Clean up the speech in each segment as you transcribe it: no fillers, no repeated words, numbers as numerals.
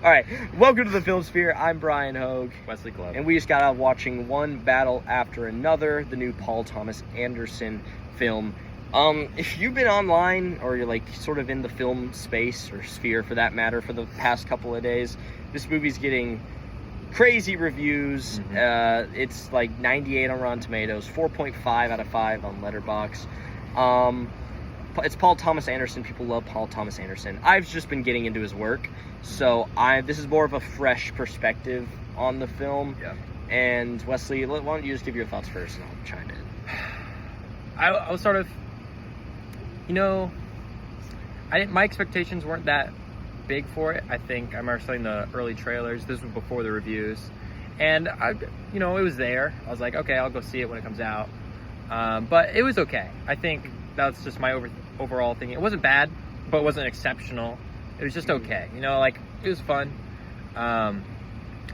All right, welcome to the Film Sphere. I'm Brian Hogue. Wesley Club. And we just got out watching One Battle After Another, the new Paul Thomas Anderson film. If you've been online or you're like sort of in the film space or sphere for that matter for the past couple of days, this movie's getting crazy reviews. It's like 98 on Rotten Tomatoes, 4.5 out of 5 on Letterboxd. It's Paul Thomas Anderson. People love Paul Thomas Anderson. I've just been getting into his work, so this is more of a fresh perspective on the film. Yeah. And Wesley, why don't you just give your thoughts first, and I'll chime in. I was sort of, my expectations weren't that big for it. I think I remember seeing the early trailers. This was before the reviews, and it was there. I was like, okay, I'll go see it when it comes out. But it was okay. I think that's just my overall thing. It wasn't bad, but it wasn't exceptional. It was just okay. It was fun.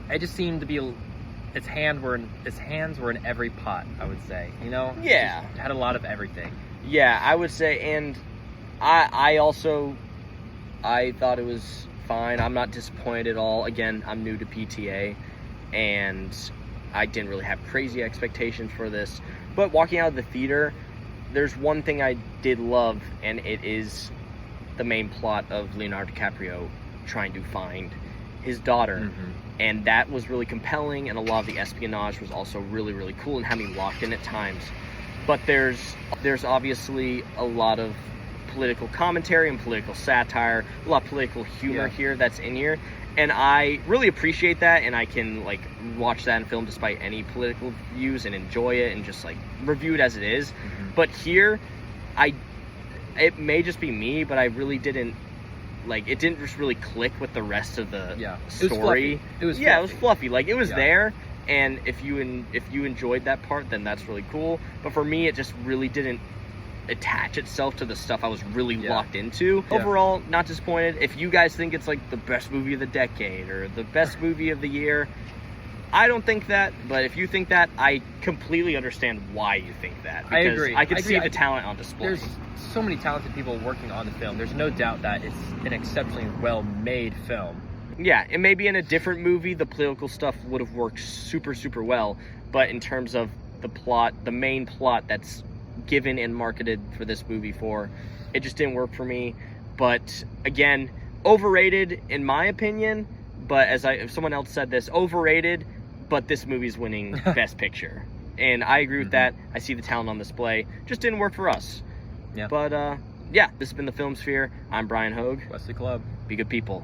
It just seemed to be its hands were in every pot, I would say. Yeah. It had a lot of everything. Yeah, I would say, and I thought it was fine. I'm not disappointed at all. Again, I'm new to PTA, and I didn't really have crazy expectations for this. But walking out of the theater, there's one thing I did love, and it is the main plot of Leonardo DiCaprio trying to find his daughter. And that was really compelling, and a lot of the espionage was also really, really cool and had me locked in at times. But there's obviously a lot of political commentary and political satire, a lot of political humor here that's in here. And I really appreciate that, and I can watch that in film despite any political views and enjoy it and just review it as it is. But here, it may just be me, but I really didn't it didn't just really click with the rest of the story. It was fluffy. It was there, and if you enjoyed that part, then that's really cool. But for me, it just really didn't attach itself to the stuff I was really locked into. Overall, not disappointed. If you guys think it's the best movie of the decade or the best movie of the year, I don't think that, but if you think that, I completely understand why you think that. I agree. I can see the talent on display. There's so many talented people working on the film. There's no doubt that it's an exceptionally well-made film. Yeah, and maybe in a different movie, the political stuff would have worked super, super well. But in terms of the plot, the main plot that's given and marketed for this movie it just didn't work for me. But again, overrated in my opinion. But if someone else said this, overrated, but this movie's winning Best Picture. And I agree with that. I see the talent on display. Just didn't work for us. Yeah. But this has been the Film Sphere. I'm Brian Hogue. Wesley Club. Be good people.